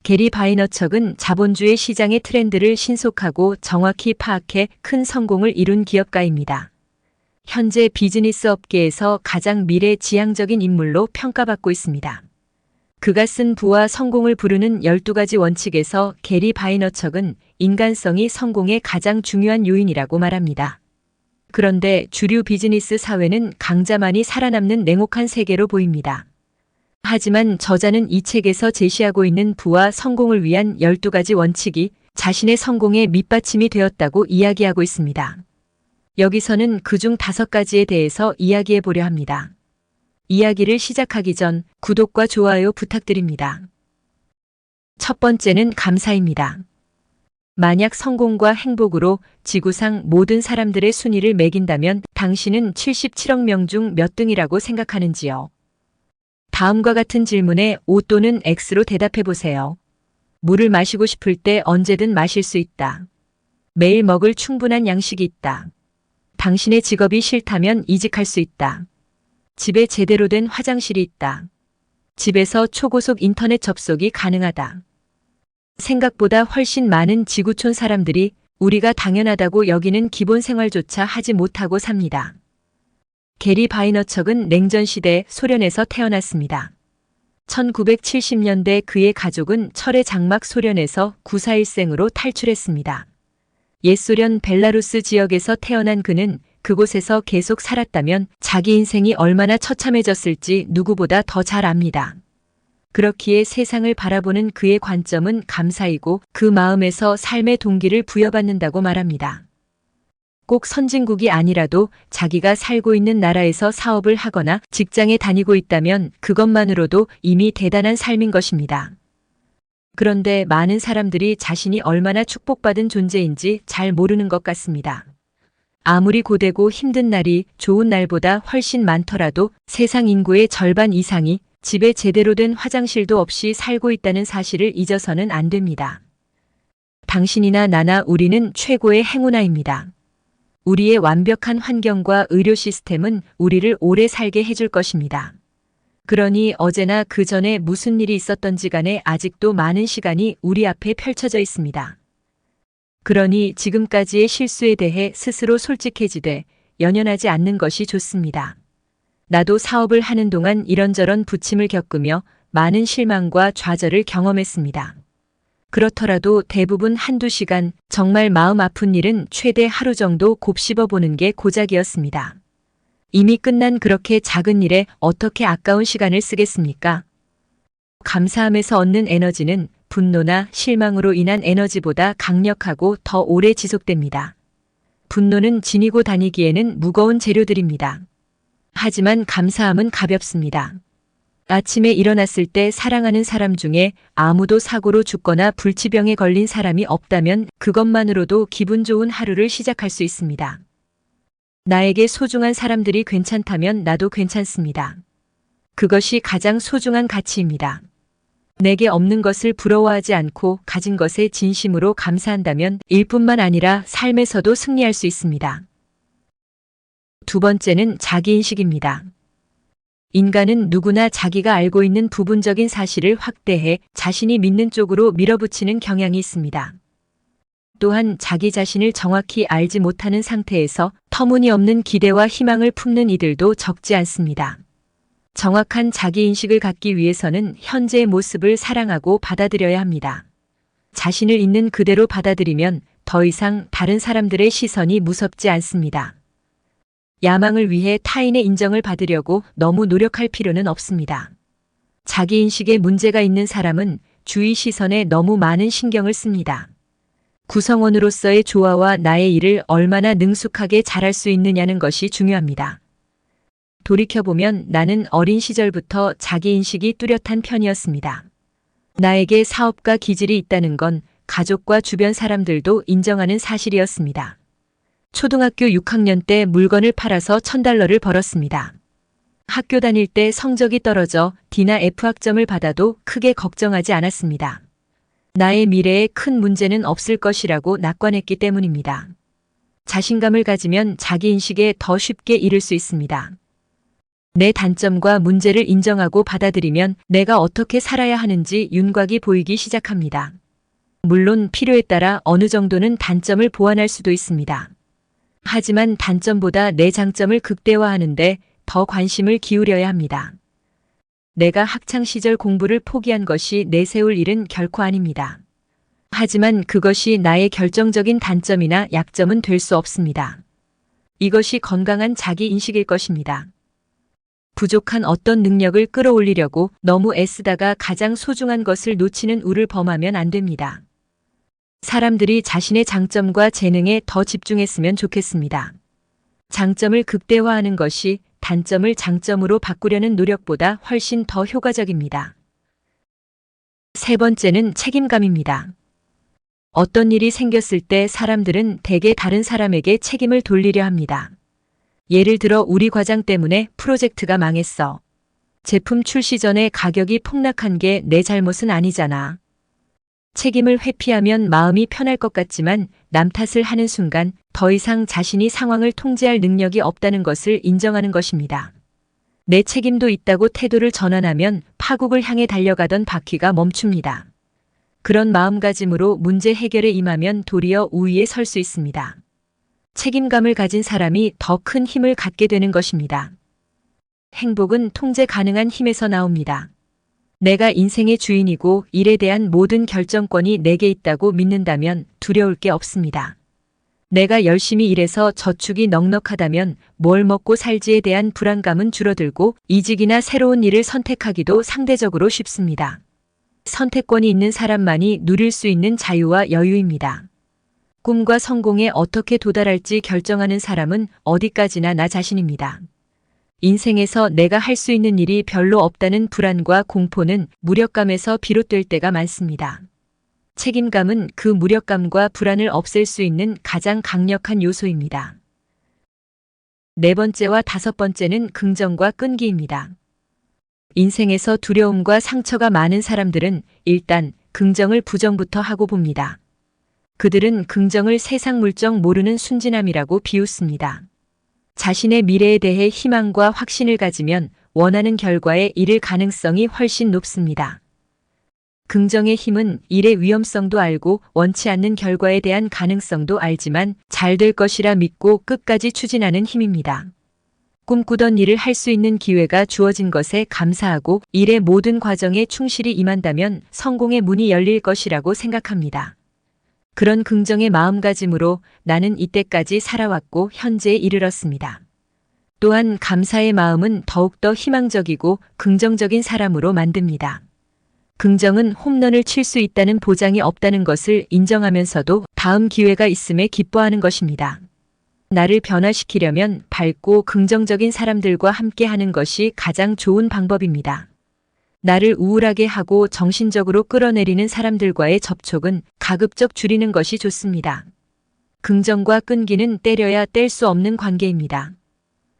게리 바이너척은 자본주의 시장의 트렌드를 신속하고 정확히 파악해 큰 성공을 이룬 기업가입니다. 현재 비즈니스 업계에서 가장 미래지향적인 인물로 평가받고 있습니다. 그가 쓴 부와 성공을 부르는 12가지 원칙에서 게리 바이너척은 인간성이 성공의 가장 중요한 요인이라고 말합니다. 그런데 주류 비즈니스 사회는 강자만이 살아남는 냉혹한 세계로 보입니다. 하지만 저자는 이 책에서 제시하고 있는 부와 성공을 위한 12가지 원칙이 자신의 성공의 밑받침이 되었다고 이야기하고 있습니다. 여기서는 그중 5가지에 대해서 이야기해 보려 합니다. 이야기를 시작하기 전 구독과 좋아요 부탁드립니다. 첫 번째는 감사입니다. 만약 성공과 행복으로 지구상 모든 사람들의 순위를 매긴다면 당신은 77억 명 중 몇 등이라고 생각하는지요? 다음과 같은 질문에 O 또는 X로 대답해 보세요. 물을 마시고 싶을 때 언제든 마실 수 있다. 매일 먹을 충분한 양식이 있다. 당신의 직업이 싫다면 이직할 수 있다. 집에 제대로 된 화장실이 있다. 집에서 초고속 인터넷 접속이 가능하다. 생각보다 훨씬 많은 지구촌 사람들이 우리가 당연하다고 여기는 기본 생활조차 하지 못하고 삽니다. 게리 바이너척은 냉전시대 소련에서 태어났습니다. 1970년대 그의 가족은 철의 장막 소련에서 9.4.1생으로 탈출했습니다. 옛소련 벨라루스 지역에서 태어난 그는 그곳에서 계속 살았다면 자기 인생이 얼마나 처참해졌을지 누구보다 더 잘 압니다. 그렇기에 세상을 바라보는 그의 관점은 감사이고 그 마음에서 삶의 동기를 부여받는다고 말합니다. 꼭 선진국이 아니라도 자기가 살고 있는 나라에서 사업을 하거나 직장에 다니고 있다면 그것만으로도 이미 대단한 삶인 것입니다. 그런데 많은 사람들이 자신이 얼마나 축복받은 존재인지 잘 모르는 것 같습니다. 아무리 고되고 힘든 날이 좋은 날보다 훨씬 많더라도 세상 인구의 절반 이상이 집에 제대로 된 화장실도 없이 살고 있다는 사실을 잊어서는 안 됩니다. 당신이나 나나 우리는 최고의 행운아입니다. 우리의 완벽한 환경과 의료 시스템은 우리를 오래 살게 해줄 것입니다. 그러니 어제나 그 전에 무슨 일이 있었던지 간에 아직도 많은 시간이 우리 앞에 펼쳐져 있습니다. 그러니 지금까지의 실수에 대해 스스로 솔직해지되 연연하지 않는 것이 좋습니다. 나도 사업을 하는 동안 이런저런 부침을 겪으며 많은 실망과 좌절을 경험했습니다. 그렇더라도 대부분 한두 시간 정말 마음 아픈 일은 최대 하루 정도 곱씹어 보는 게 고작이었습니다. 이미 끝난 그렇게 작은 일에 어떻게 아까운 시간을 쓰겠습니까? 감사함에서 얻는 에너지는 분노나 실망으로 인한 에너지보다 강력하고 더 오래 지속됩니다. 분노는 지니고 다니기에는 무거운 재료들입니다. 하지만 감사함은 가볍습니다. 아침에 일어났을 때 사랑하는 사람 중에 아무도 사고로 죽거나 불치병에 걸린 사람이 없다면 그것만으로도 기분 좋은 하루를 시작할 수 있습니다. 나에게 소중한 사람들이 괜찮다면 나도 괜찮습니다. 그것이 가장 소중한 가치입니다. 내게 없는 것을 부러워하지 않고 가진 것에 진심으로 감사한다면 일뿐만 아니라 삶에서도 승리할 수 있습니다. 두 번째는 자기인식입니다. 인간은 누구나 자기가 알고 있는 부분적인 사실을 확대해 자신이 믿는 쪽으로 밀어붙이는 경향이 있습니다. 또한 자기 자신을 정확히 알지 못하는 상태에서 터무니없는 기대와 희망을 품는 이들도 적지 않습니다. 정확한 자기인식을 갖기 위해서는 현재의 모습을 사랑하고 받아들여야 합니다. 자신을 있는 그대로 받아들이면 더 이상 다른 사람들의 시선이 무섭지 않습니다. 야망을 위해 타인의 인정을 받으려고 너무 노력할 필요는 없습니다. 자기인식에 문제가 있는 사람은 주위 시선에 너무 많은 신경을 씁니다. 구성원으로서의 조화와 나의 일을 얼마나 능숙하게 잘할 수 있느냐는 것이 중요합니다. 돌이켜보면 나는 어린 시절부터 자기인식이 뚜렷한 편이었습니다. 나에게 사업가 기질이 있다는 건 가족과 주변 사람들도 인정하는 사실이었습니다. 초등학교 6학년 때 물건을 팔아서 $1000를 벌었습니다. 학교 다닐 때 성적이 떨어져 D나 F 학점을 받아도 크게 걱정하지 않았습니다. 나의 미래에 큰 문제는 없을 것이라고 낙관했기 때문입니다. 자신감을 가지면 자기인식에 더 쉽게 이를 수 있습니다. 내 단점과 문제를 인정하고 받아들이면 내가 어떻게 살아야 하는지 윤곽이 보이기 시작합니다. 물론 필요에 따라 어느 정도는 단점을 보완할 수도 있습니다. 하지만 단점보다 내 장점을 극대화하는데 더 관심을 기울여야 합니다. 내가 학창시절 공부를 포기한 것이 내세울 일은 결코 아닙니다. 하지만 그것이 나의 결정적인 단점이나 약점은 될 수 없습니다. 이것이 건강한 자기인식일 것입니다. 부족한 어떤 능력을 끌어올리려고 너무 애쓰다가 가장 소중한 것을 놓치는 우를 범하면 안 됩니다. 사람들이 자신의 장점과 재능에 더 집중했으면 좋겠습니다. 장점을 극대화하는 것이 단점을 장점으로 바꾸려는 노력보다 훨씬 더 효과적입니다. 세 번째는 책임감입니다. 어떤 일이 생겼을 때 사람들은 대개 다른 사람에게 책임을 돌리려 합니다. 예를 들어 우리 과장 때문에 프로젝트가 망했어. 제품 출시 전에 가격이 폭락한 게 내 잘못은 아니잖아. 책임을 회피하면 마음이 편할 것 같지만 남 탓을 하는 순간 더 이상 자신이 상황을 통제할 능력이 없다는 것을 인정하는 것입니다. 내 책임도 있다고 태도를 전환하면 파국을 향해 달려가던 바퀴가 멈춥니다. 그런 마음가짐으로 문제 해결에 임하면 도리어 우위에 설 수 있습니다. 책임감을 가진 사람이 더 큰 힘을 갖게 되는 것입니다. 행복은 통제 가능한 힘에서 나옵니다. 내가 인생의 주인이고 일에 대한 모든 결정권이 내게 있다고 믿는다면 두려울 게 없습니다. 내가 열심히 일해서 저축이 넉넉하다면 뭘 먹고 살지에 대한 불안감은 줄어들고 이직이나 새로운 일을 선택하기도 상대적으로 쉽습니다. 선택권이 있는 사람만이 누릴 수 있는 자유와 여유입니다. 꿈과 성공에 어떻게 도달할지 결정하는 사람은 어디까지나 나 자신입니다. 인생에서 내가 할 수 있는 일이 별로 없다는 불안과 공포는 무력감에서 비롯될 때가 많습니다. 책임감은 그 무력감과 불안을 없앨 수 있는 가장 강력한 요소입니다. 네 번째와 다섯 번째는 긍정과 끈기입니다. 인생에서 두려움과 상처가 많은 사람들은 일단 긍정을 부정부터 하고 봅니다. 그들은 긍정을 세상 물정 모르는 순진함이라고 비웃습니다. 자신의 미래에 대해 희망과 확신을 가지면 원하는 결과에 이를 가능성이 훨씬 높습니다. 긍정의 힘은 일의 위험성도 알고 원치 않는 결과에 대한 가능성도 알지만 잘 될 것이라 믿고 끝까지 추진하는 힘입니다. 꿈꾸던 일을 할 수 있는 기회가 주어진 것에 감사하고 일의 모든 과정에 충실히 임한다면 성공의 문이 열릴 것이라고 생각합니다. 그런 긍정의 마음가짐으로 나는 이때까지 살아왔고 현재에 이르렀습니다. 또한 감사의 마음은 더욱더 희망적이고 긍정적인 사람으로 만듭니다. 긍정은 홈런을 칠 수 있다는 보장이 없다는 것을 인정하면서도 다음 기회가 있음에 기뻐하는 것입니다. 나를 변화시키려면 밝고 긍정적인 사람들과 함께 하는 것이 가장 좋은 방법입니다. 나를 우울하게 하고 정신적으로 끌어내리는 사람들과의 접촉은 가급적 줄이는 것이 좋습니다. 긍정과 끈기는 때려야 뗄 수 없는 관계입니다.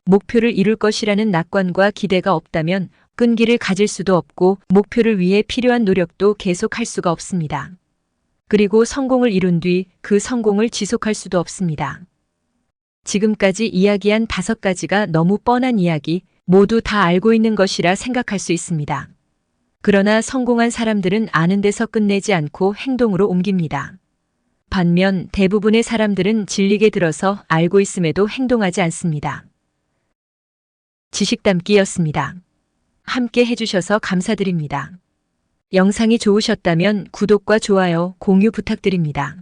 목표를 이룰 것이라는 낙관과 기대가 없다면 끈기를 가질 수도 없고 목표를 위해 필요한 노력도 계속할 수가 없습니다. 그리고 성공을 이룬 뒤 그 성공을 지속할 수도 없습니다. 지금까지 이야기한 5가지가 너무 뻔한 이야기, 모두 다 알고 있는 것이라 생각할 수 있습니다. 그러나 성공한 사람들은 아는 데서 끝내지 않고 행동으로 옮깁니다. 반면 대부분의 사람들은 질리게 들어서 알고 있음에도 행동하지 않습니다. 지식 담기였습니다. 함께 해주셔서 감사드립니다. 영상이 좋으셨다면 구독과 좋아요, 공유 부탁드립니다.